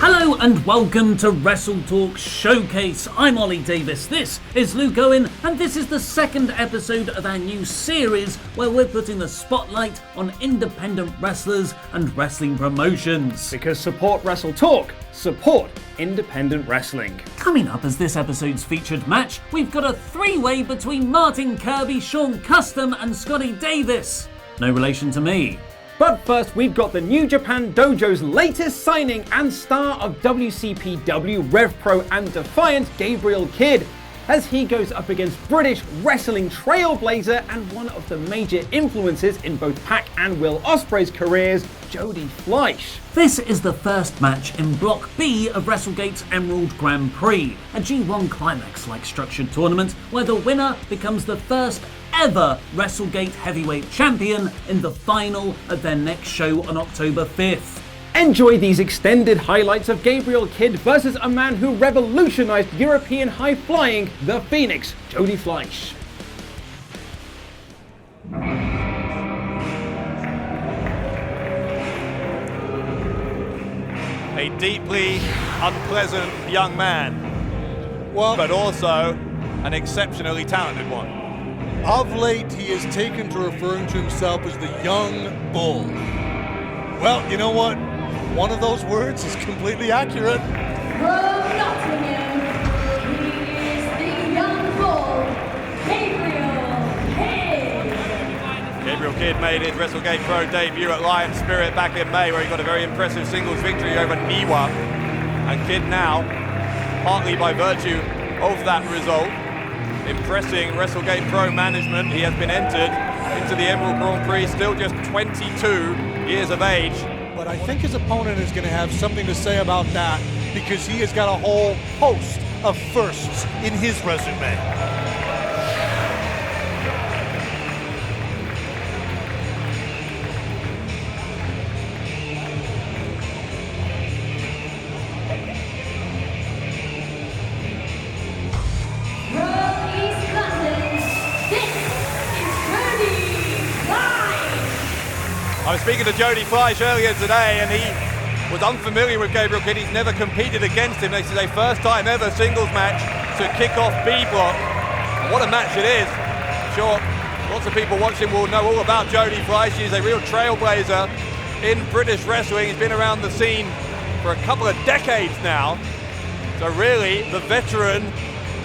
Hello and welcome to WrestleTalk Showcase. I'm Ollie Davis, this is Luke Owen, and this is the second episode of our new series where we're putting the spotlight on independent wrestlers and wrestling promotions. Because support WrestleTalk, support independent wrestling. Coming up as this episode's featured match, we've got a three-way between Martin Kirby, Sean Kustom and Scotty Davis. No relation to me. But first, we've got the New Japan Dojo's latest signing and star of WCPW, RevPro and Defiant, Gabriel Kidd, as he goes up against British wrestling trailblazer and one of the major influences in both Pac and Will Ospreay's careers, Jody Fleisch. This is the first match in Block B of WrestleGate's Emerald Grand Prix, a G1 Climax-like structured tournament where the winner becomes the first ever WrestleGate Heavyweight Champion in the final at their next show on October 5th. Enjoy these extended highlights of Gabriel Kidd versus a man who revolutionized European high flying, the Phoenix, Jody Fleisch. A deeply unpleasant young man, but also an exceptionally talented one. Of late, he has taken to referring to himself as the young bull. Well, you know what? One of those words is completely accurate. From Nottingham, he is the young bull, Gabriel Kidd. Gabriel Kidd made his WrestleGate Pro debut at Lion Spirit back in May, where he got a very impressive singles victory over Niwa. And Kidd now, partly by virtue of that result, impressing WrestleGate Pro management. He has been entered into the Emerald Grand Prix, still just 22 years of age. But I think his opponent is going to have something to say about that, because he has got a whole host of firsts in his resume. I was speaking to Jody Fleisch earlier today, and he was unfamiliar with Gabriel Kidd. He's never competed against him. This is a first time ever singles match to kick off B block. What a match it is. Sure, lots of people watching will know all about Jody Fleisch. He's a real trailblazer in British wrestling. He's been around the scene for a couple of decades now. So really, the veteran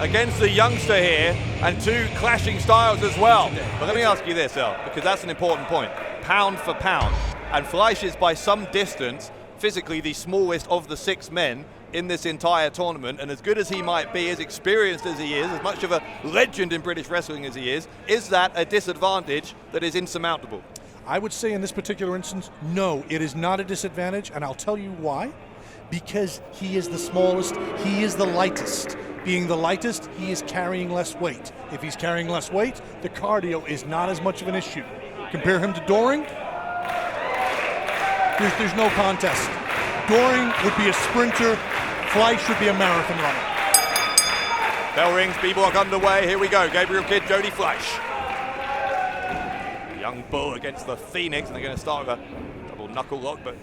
against the youngster here, and two clashing styles as well. But let me ask you this, El, because that's an important point. Pound for pound, and Fleisch is by some distance physically the smallest of the six men in this entire tournament, and as good as he might be, as experienced as he is, as much of a legend in British wrestling as he is that a disadvantage that is insurmountable? I would say in this particular instance, no, it is not a disadvantage, and I'll tell you why. Because he is the smallest, he is the lightest. Being the lightest, he is carrying less weight. If he's carrying less weight, the cardio is not as much of an issue. Compare him to Doring, there's no contest. Doring would be a sprinter, Fleisch would be a marathon runner. Bell rings, B-block underway, here we go. Gabriel Kidd, Jody Fleisch. Young bull against the Phoenix, and they're going to start with a double knuckle lock, but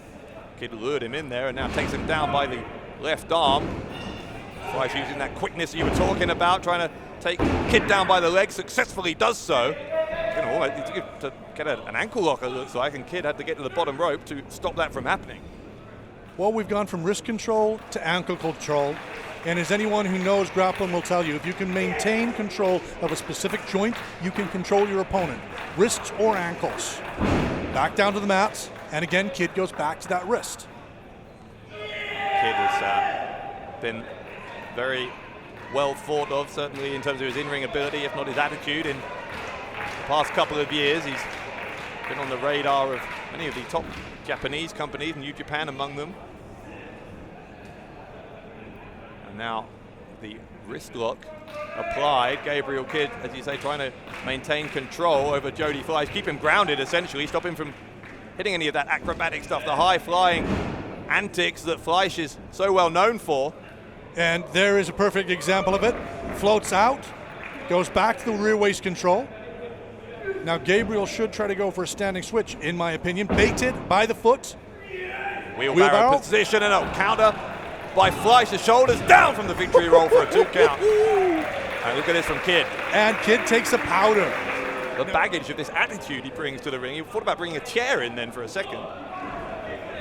Kidd lured him in there and now takes him down by the left arm. Fleisch using that quickness you were talking about, trying to take Kidd down by the leg, successfully does so. To get an ankle lock, it looks like, and Kidd had to get to the bottom rope to stop that from happening. Well, we've gone from wrist control to ankle control, and as anyone who knows grappling will tell you, if you can maintain control of a specific joint, you can control your opponent, wrists or ankles. Back down to the mats, and again, Kidd goes back to that wrist. Kidd has been very well thought of, certainly in terms of his in-ring ability, if not his attitude. In the past couple of years, he's been on the radar of many of the top Japanese companies, New Japan among them. And now the wrist lock applied. Gabriel Kidd, as you say, trying to maintain control over Jody Fleisch, keep him grounded essentially, stop him from hitting any of that acrobatic stuff, the high-flying antics that Fleisch is so well known for. And there is a perfect example of it. Floats out, goes back to the rear waist control. Now Gabriel should try to go for a standing switch, in my opinion. Baited by the foot. Wheelbarrow position and a counter by Fleisch. The shoulders down from the victory roll for a 2 count. And look at this from Kidd. And Kidd takes a powder. The baggage of this attitude he brings to the ring. He thought about bringing a chair in then for a second.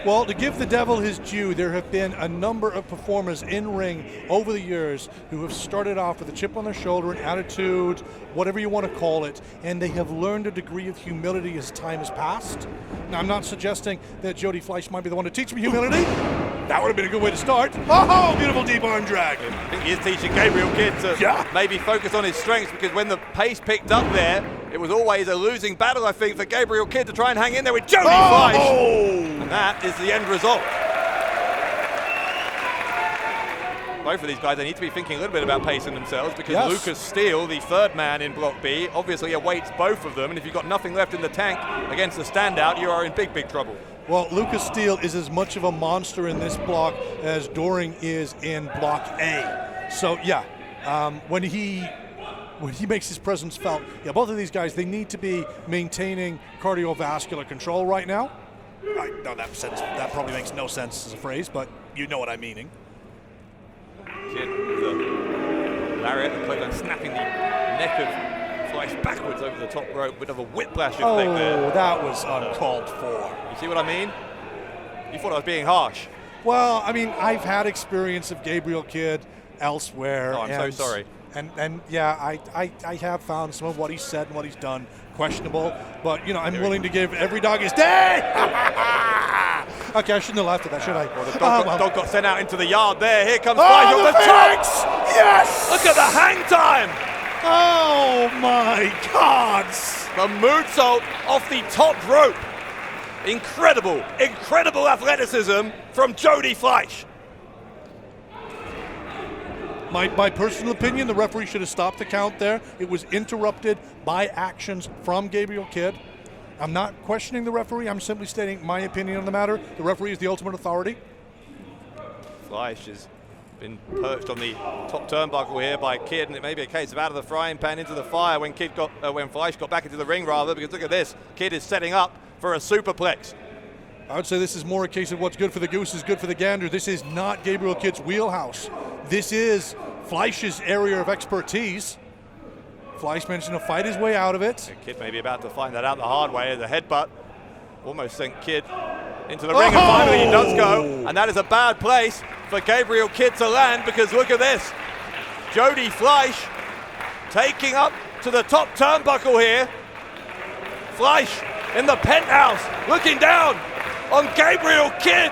Well, to give the devil his due, there have been a number of performers in ring over the years who have started off with a chip on their shoulder, an attitude, whatever you want to call it, and they have learned a degree of humility as time has passed. Now, I'm not suggesting that Jody Fleisch might be the one to teach me humility. That would have been a good way to start. Oh, beautiful deep arm drag. I think he is teaching Gabriel Kidd to maybe focus on his strengths, because when the pace picked up there, it was always a losing battle, I think, for Gabriel Kidd to try and hang in there with Jody Fleisch. And that is the end result. Both of these guys, they need to be thinking a little bit about pacing themselves, because Lucas Steele, the third man in Block B, obviously awaits both of them, and if you've got nothing left in the tank against the standout, you are in big, big trouble. Well, Lucas Steele is as much of a monster in this block as Doring is in Block A. So, when he makes his presence felt, both of these guys, they need to be maintaining cardiovascular control right now. I know that probably makes no sense as a phrase, but you know what I'm meaning. Kidd with the lariat, the clothesline snapping the neck of Fleisch backwards over the top rope, bit of a whiplash effect there. Oh, that was uncalled for. You see what I mean? You thought I was being harsh. Well, I mean, I've had experience of Gabriel Kidd elsewhere. Oh, I'm so sorry. And I have found some of what he's said and what he's done questionable, but I'm willing to give every dog his day. Okay, I shouldn't have laughed at that, should I? Well, the dog got sent out into the yard there. Here comes Fleisch off the top. Yes! Look at the hang time. Oh my God! The moonsault off the top rope. Incredible athleticism from Jody Fleisch. My personal opinion, the referee should have stopped the count there. It was interrupted by actions from Gabriel Kidd. I'm not questioning the referee. I'm simply stating my opinion on the matter. The referee is the ultimate authority. Fleisch has been perched on the top turnbuckle here by Kidd, and it may be a case of out of the frying pan into the fire when Fleisch got back into the ring, rather, because look at this. Kidd is setting up for a superplex. I would say this is more a case of what's good for the goose is good for the gander. This is not Gabriel Kidd's wheelhouse. This is Fleisch's area of expertise. Fleisch managed to fight his way out of it. And Kidd may be about to find that out the hard way. The headbutt almost sent Kidd into the ring, and finally he does go. And that is a bad place for Gabriel Kidd to land, because look at this. Jody Fleisch taking up to the top turnbuckle here. Fleisch in the penthouse, looking down on Gabriel Kidd.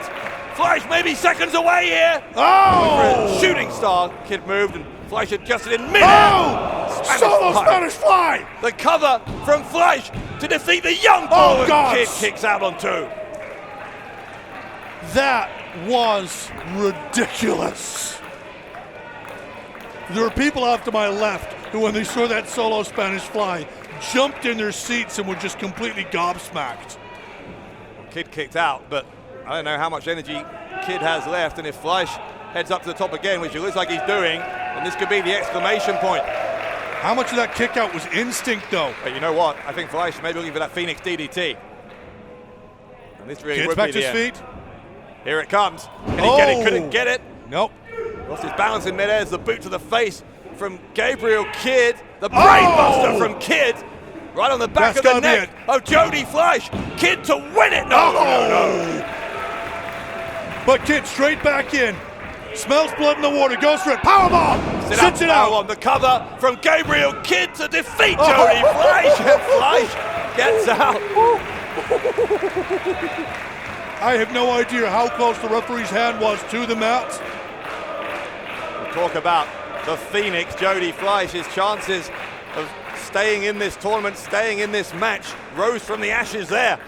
Fleisch maybe seconds away here. Oh! Shooting star. Kidd moved and Fleisch adjusted in mid-air. Solo Spanish fly! The cover from Fleisch to defeat the young bull. Kidd kicks out on 2. That was ridiculous. There were people off to my left who, when they saw that solo Spanish fly, jumped in their seats and were just completely gobsmacked. Kidd kicked out, but I don't know how much energy Kidd has left, and if Fleisch heads up to the top again, which it looks like he's doing, then this could be the exclamation point. How much of that kick out was instinct, though? But you know what? I think Fleisch may be looking for that Phoenix DDT. And this really Kidd's would back be to the his end. feet. Here it comes. Can he get it? Couldn't get it. Nope. Lost his balance in midair as the boot to the face from Gabriel Kidd. The brainbuster from Kidd. Right on the back of the neck of Jody Fleisch. Kidd to win it. No. But Kidd straight back in. Smells blood in the water. Goes for it. Powerbomb. Sits it out. On the cover from Gabriel Kidd to defeat Jody Fleisch. And Fleisch gets out. I have no idea how close the referee's hand was to the mat. We'll talk about the Phoenix, Jody Fleisch. His chances of staying in this tournament, staying in this match, rose from the ashes there.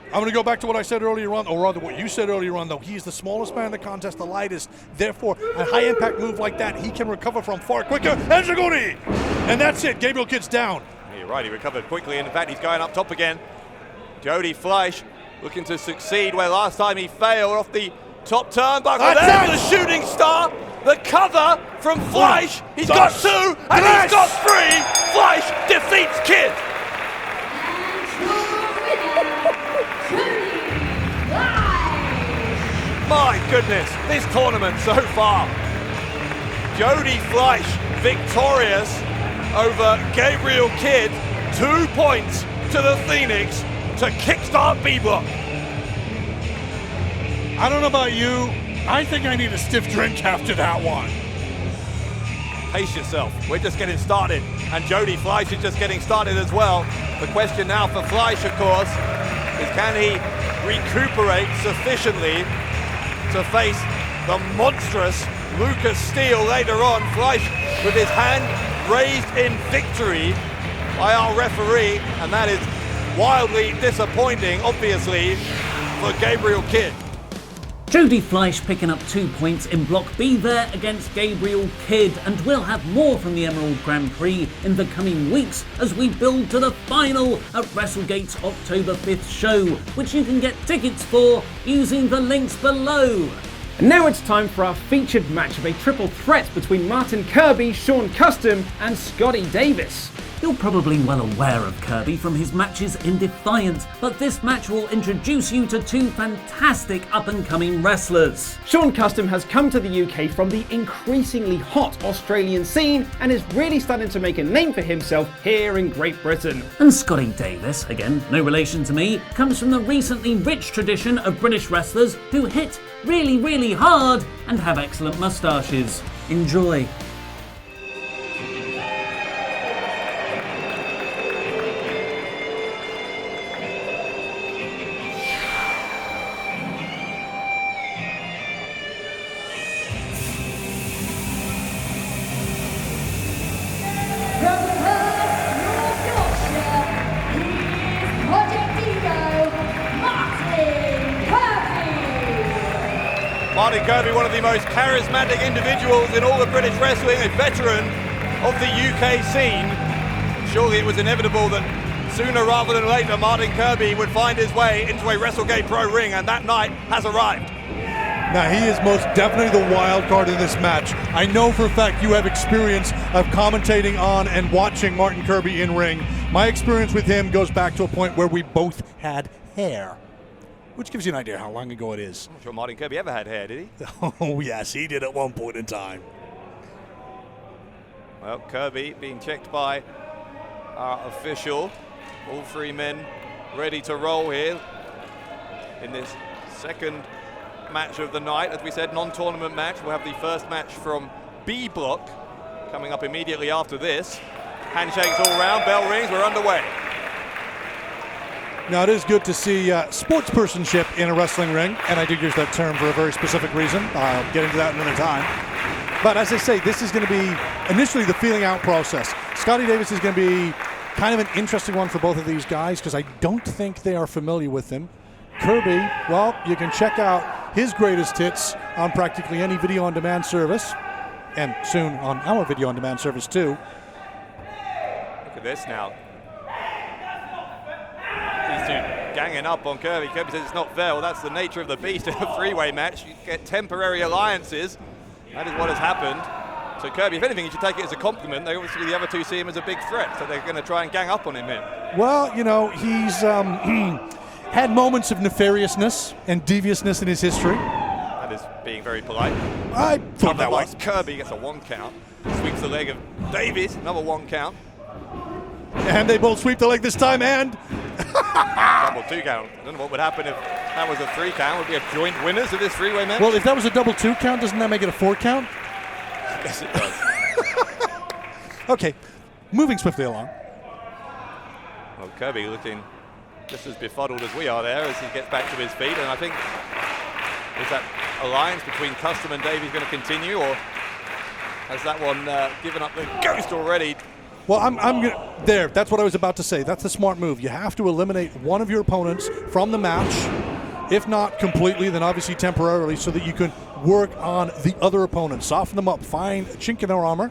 I'm going to go back to what I said earlier on, or rather what you said earlier on, though. He is the smallest man in the contest, the lightest. Therefore, a high-impact move like that, he can recover from far quicker. And Zaguri! And that's it. Gabriel Kidd's down. You're right. He recovered quickly. In fact, he's going up top again. Jody Fleisch looking to succeed where last time he failed off the top turnbuckle. There's the shooting star. The cover from Fleisch. He's got 2, and he's got 3. Fleisch defeats Kidd. My goodness, this tournament so far. Jody Fleisch victorious over Gabriel Kidd. 2 points to the Phoenix to kickstart B-Block. I don't know about you. I think I need a stiff drink after that one. Pace yourself. We're just getting started. And Jody Fleisch is just getting started as well. The question now for Fleisch, of course, is can he recuperate sufficiently to face the monstrous Lucas Steele later on. Fleisch with his hand raised in victory by our referee, and that is wildly disappointing, obviously, for Gabriel Kidd. Jody Fleisch picking up 2 points in Block B there against Gabriel Kidd, and we'll have more from the Emerald Grand Prix in the coming weeks as we build to the final at WrestleGate's October 5th show, which you can get tickets for using the links below. And now it's time for our featured match of a triple threat between Martin Kirby, Sean Kustom and Scotty Davis. You're probably well aware of Kirby from his matches in Defiant, but this match will introduce you to 2 fantastic up-and-coming wrestlers. Sean Kustom has come to the UK from the increasingly hot Australian scene and is really starting to make a name for himself here in Great Britain. And Scotty Davis, again no relation to me, comes from the recently rich tradition of British wrestlers who hit really, really hard and have excellent moustaches. Enjoy. Martin Kirby, one of the most charismatic individuals in all of British wrestling, a veteran of the UK scene. Surely it was inevitable that sooner rather than later Martin Kirby would find his way into a WrestleGate Pro ring, and that night has arrived. Now, he is most definitely the wild card in this match. I know for a fact you have experience of commentating on and watching Martin Kirby in ring. My experience with him goes back to a point where we both had hair, which gives you an idea how long ago it is. I'm not sure Martin Kirby ever had hair, did he? Oh, yes, he did at one point in time. Well, Kirby being checked by our official. All 3 men ready to roll here in this second match of the night. As we said, non-tournament match. We'll have the first match from B block coming up immediately after this. Handshakes all round, bell rings, we're underway. Now, it is good to see sportspersonship in a wrestling ring, and I do use that term for a very specific reason. I'll get into that another time. But as I say, this is going to be initially the feeling out process. Scotty Davis is going to be kind of an interesting one for both of these guys because I don't think they are familiar with him. Kirby, well, you can check out his greatest hits on practically any video-on-demand service, and soon on our video-on-demand service too. Look at this now. These 2 ganging up on Kirby. Kirby says it's not fair. Well, that's the nature of the beast in a 3-way match. You get temporary alliances. That is what has happened. So Kirby, if anything, you should take it as a compliment. They obviously, the other 2 see him as a big threat, so they're going to try and gang up on him here. Well, you know, he's had moments of nefariousness and deviousness in his history. That is being very polite. I thought that was. Kirby gets a 1 count. Sweeps the leg of Davies, another 1 count. And they both sweep the leg this time, and double 2 count. I don't know what would happen if that was a 3 count. Would be a joint winners of this 3-way match? Well, if that was a double 2 count, doesn't that make it a 4 count? Yes, it does. Okay, moving swiftly along. Well, Kirby looking just as befuddled as we are there as he gets back to his feet, and I think is that alliance between Kustom and Davies going to continue, or has that one given up the ghost already? Well, I'm gonna, there. That's what I was about to say. That's the smart move. You have to eliminate one of your opponents from the match, if not completely, then obviously temporarily, so that you can work on the other opponent, soften them up, find a chink in their armor,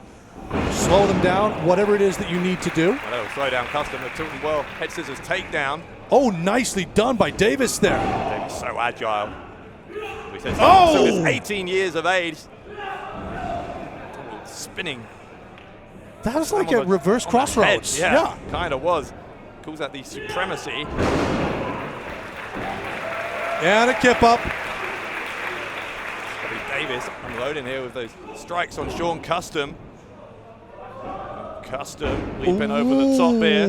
slow them down, whatever it is that you need to do. Well, that'll slow down Kustom. The Tilton Well head scissors takedown. Oh, nicely done by Davis there. Davies so agile. He says, oh! So he's 18 years of age. Spinning. That was like a reverse crossroads. Yeah, kind of was. Calls that the supremacy. And a kip up. Davis unloading here with those strikes on Sean Kustom. Kustom leaping over the top here.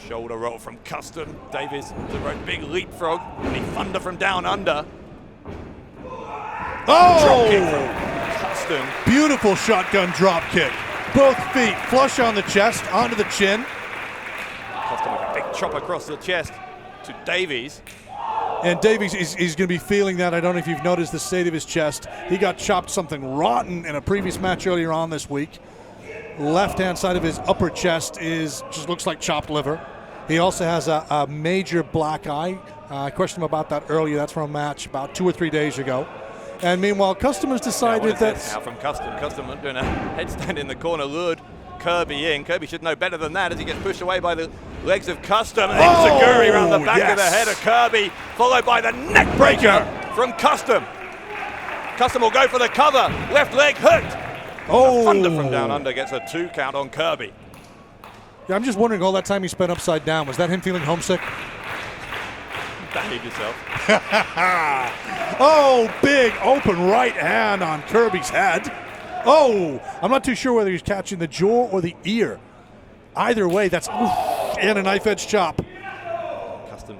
Shoulder roll from Kustom. Davis the right big leapfrog. And he thunder from down under. Drop kick from Kustom. Beautiful shotgun drop kick. Both feet flush on the chest, onto the chin. Kustom with a big chop across the chest to Davies. And Davies is going to be feeling that. I don't know if you've noticed the state of his chest. He got chopped something rotten in a previous match earlier on this week. Left-hand side of his upper chest just looks like chopped liver. He also has a major black eye. I questioned him about that earlier. That's from a match about 2 or 3 days ago. And meanwhile, Kustom has decided that... Now from Kustom. Kustom doing a headstand in the corner, lured Kirby in. Kirby should know better than that as he gets pushed away by the legs of Kustom. And Enziguri around the back of the head of Kirby, followed by the neck breaker from Kustom. Kustom will go for the cover. Left leg hooked. Thunder from down under gets a 2 count on Kirby. Yeah, I'm just wondering, all that time he spent upside down, was that him feeling homesick? Behave yourself. Big open right hand on Kirby's head. I'm not too sure whether he's catching the jaw or the ear. Either way, that's and a knife edge chop. Kustom,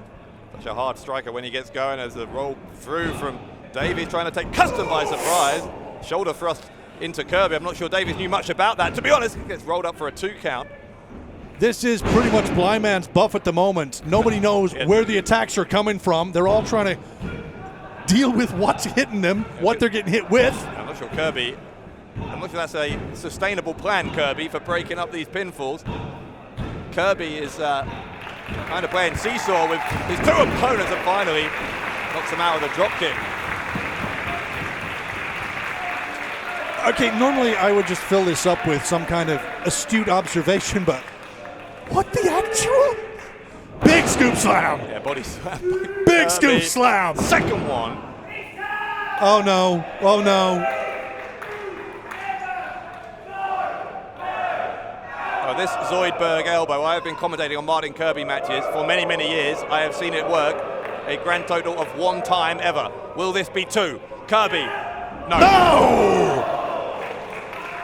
such a hard striker when he gets going, as the roll through from Davies, trying to take Kustom by surprise. Shoulder thrust into Kirby. I'm not sure Davies knew much about that. To be honest, he gets rolled up for a 2 count. This is pretty much blind man's buff at the moment. Nobody knows where the attacks are coming from. They're all trying to deal with what's hitting them, what they're getting hit with. I'm not sure that's a sustainable plan, Kirby, for breaking up these pinfalls. Kirby is kind of playing seesaw with his 2 opponents and finally knocks him out with a drop kick. Okay, normally I would just fill this up with some kind of astute observation, but what the actual? Big scoop slam. Yeah, body slam. Big scoop slam. Second one. Oh no. This Zoidberg elbow, I have been commentating on Martin Kirby matches for many, many years. I have seen it work a grand total of 1 time ever. Will this be 2? Kirby, no!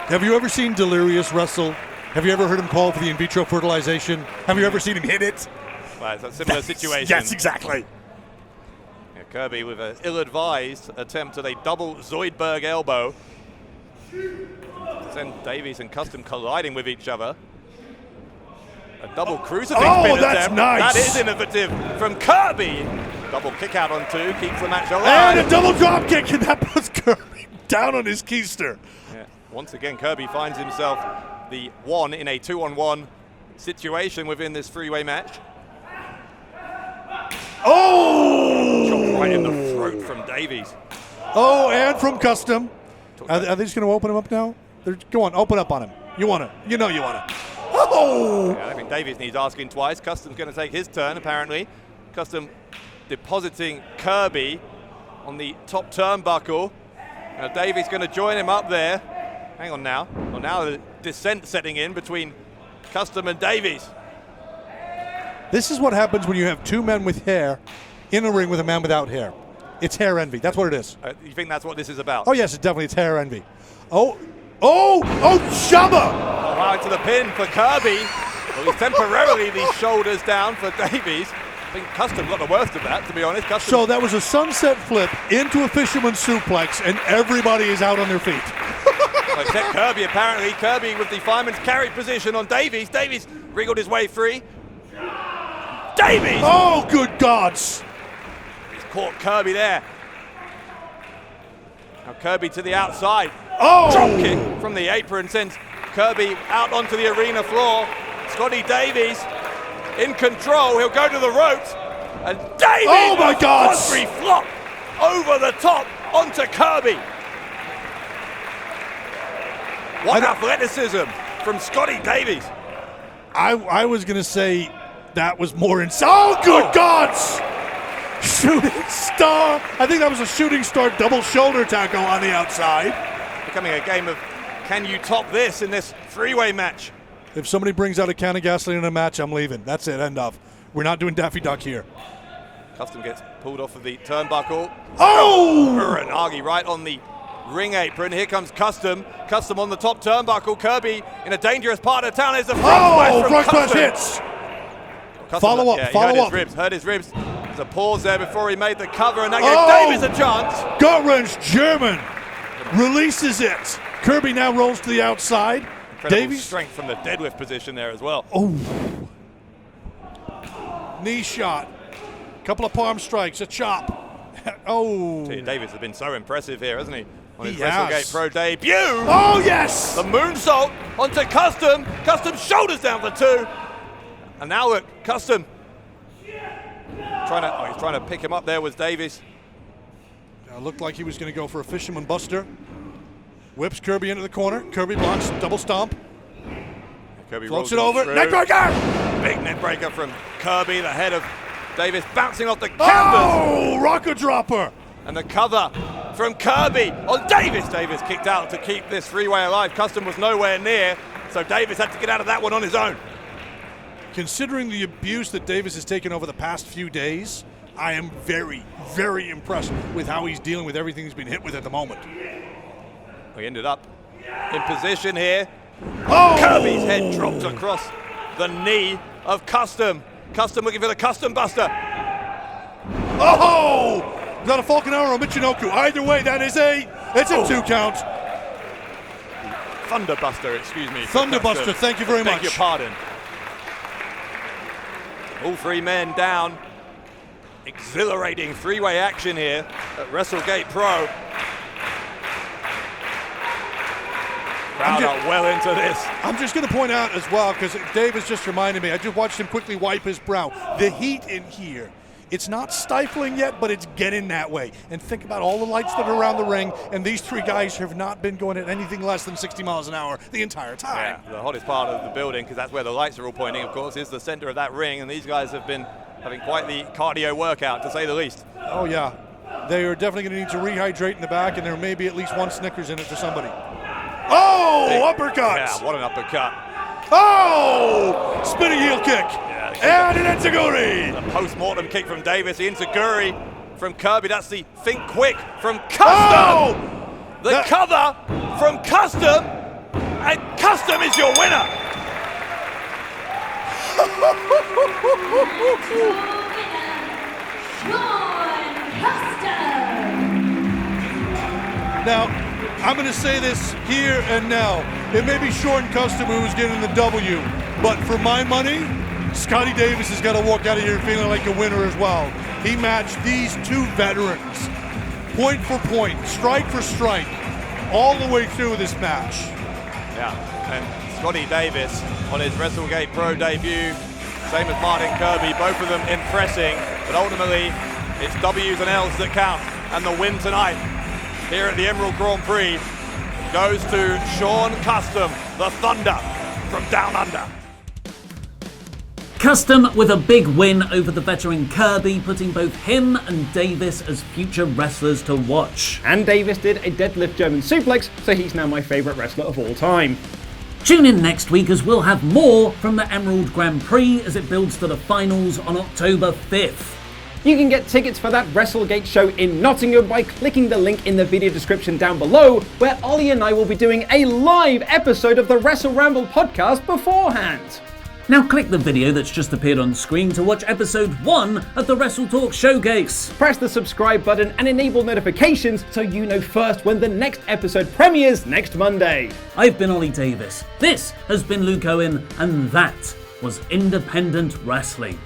Have you ever seen Delirious wrestle? Have you ever heard him call for the in vitro fertilization? Have you ever seen him hit it? Well, it's a similar situation. Yes, exactly. Yeah, Kirby with an ill-advised attempt at a double Zoidberg elbow. Send Davies and Kustom colliding with each other. A double crucifix pin that's attempt. nice. That is innovative from Kirby. Double kick out on 2, keeps the match alive. And a double drop kick, and that puts Kirby down on his keister. Yeah. Once again, Kirby finds himself the 1 in a 2-on-1 situation within this 3-way match. Chopped right in the throat from Davies. And from Kustom. Are they just going to open him up now? Go on, open up on him. You want to. You know you want to. Yeah, I think Davies needs asking twice. Kustom's going to take his turn, apparently. Kustom depositing Kirby on the top turnbuckle. Now Davies going to join him up there. Hang on now. Well, now the descent setting in between Kustom and Davies. This is what happens when you have 2 men with hair in a ring with a man without hair. It's hair envy. That's what it is. You think that's what this is about? Oh, yes, it's hair envy. Shubba! Right to the pin for Kirby. Well, he's temporarily these shoulders down for Davies. I think Kustom got the worst of that, to be honest. So that was a sunset flip into a fisherman's suplex, and everybody is out on their feet. Well, except Kirby, apparently. Kirby with the fireman's carry position on Davies. Davies wriggled his way free. Davies! Oh, good gods! He's caught Kirby there. Now Kirby to the outside. Drop kick from the apron sends Kirby out onto the arena floor. Scotty Davies in control. He'll go to the ropes. And Davies! Oh my God! Free flop over the top onto Kirby. What athleticism from Scotty Davies. I was going to say that was more insane. Oh, good gods! Shooting star. I think that was a shooting star double shoulder tackle on the outside. Becoming a game of can you top this in this 3-way match? If somebody brings out a can of gasoline in a match, I'm leaving. That's it, end of. We're not doing Daffy Duck here. Kustom gets pulled off of the turnbuckle. Oh! Uranagi right on the ring apron. Here comes Kustom. Kustom on the top turnbuckle. Kirby in a dangerous part of town. There's a front splash hits. Follow up. Hurt his ribs. There's a pause there before he made the cover, and that gave Davis a chance. Gut-wrench German releases it. Kirby now rolls to the outside. Incredible strength from the deadlift position there as well. Oh. Knee shot. Couple of palm strikes, a chop. Oh. Davis has been so impressive here, hasn't he? On his has. WrestleGate Pro debut. Oh, yes! The moonsault onto Kustom. Kustom shoulders down for 2. And now look, Kustom he's trying to pick him up there was Davis. Looked like he was going to go for a fisherman buster. Whips Kirby into the corner. Kirby blocks, double stomp. Kirby floats rolls it over. Neckbreaker! Big neckbreaker from Kirby, the head of Davis bouncing off the canvas. Oh, rocker dropper. And the cover from Kirby on Davis. Davis kicked out to keep this three-way alive. Kustom was nowhere near, so Davis had to get out of that one on his own. Considering the abuse that Davis has taken over the past few days, I am very, very impressed with how he's dealing with everything he's been hit with at the moment. We ended up in position here. Oh! Kirby's head dropped across the knee of Kustom. Kustom looking for the Kustom buster. Oh! Is that a Falcon Arrow or Michinoku? Either way, it's a 2 count. Thunderbuster, excuse me. Thunderbuster, thank you very much. Beg your pardon. All 3 men down. Exhilarating 3-way action here at WrestleGate Pro. Crowd are well into this. I'm just going to point out as well, because Davis just reminded me, I just watched him quickly wipe his brow. The heat in here, it's not stifling yet, but it's getting that way. And think about all the lights that are around the ring, and these 3 guys have not been going at anything less than 60 miles an hour the entire time. Yeah, the hottest part of the building, because that's where the lights are all pointing, of course, is the center of that ring, and these guys have been having quite the cardio workout, to say the least. Oh, yeah. They are definitely going to need to rehydrate in the back, and there may be at least 1 Snickers in it for somebody. Oh, uppercut! Yeah, what an uppercut. Oh! Spinning heel kick. Yeah, and an enziguri. The post-mortem kick from Davis, the enziguri from Kirby. That's the think quick from Kustom. Oh! The cover from Kustom, and Kustom is your winner. Now, I'm going to say this here and now. It may be Sean Kustom who's getting the W, but for my money, Scotty Davis has got to walk out of here feeling like a winner as well. He matched these 2 veterans, point for point, strike for strike, all the way through this match. Yeah, and Scotty Davis on his WrestleGate Pro debut, same as Martin Kirby, both of them impressing, but ultimately it's W's and L's that count, and the win tonight here at the Emerald Grand Prix goes to Sean Kustom, the Thunder from Down Under. Kustom with a big win over the veteran Kirby, putting both him and Davis as future wrestlers to watch. And Davis did a deadlift German suplex, so he's now my favourite wrestler of all time. Tune in next week as we'll have more from the Emerald Grand Prix as it builds to the finals on October 5th. You can get tickets for that WrestleGate show in Nottingham by clicking the link in the video description down below, where Ollie and I will be doing a live episode of the Wrestle Ramble podcast beforehand. Now click the video that's just appeared on screen to watch episode 1 of the WrestleTalk Showcase. Press the subscribe button and enable notifications so you know first when the next episode premieres next Monday. I've been Ollie Davis, this has been Luke Owen, and that was Independent Wrestling.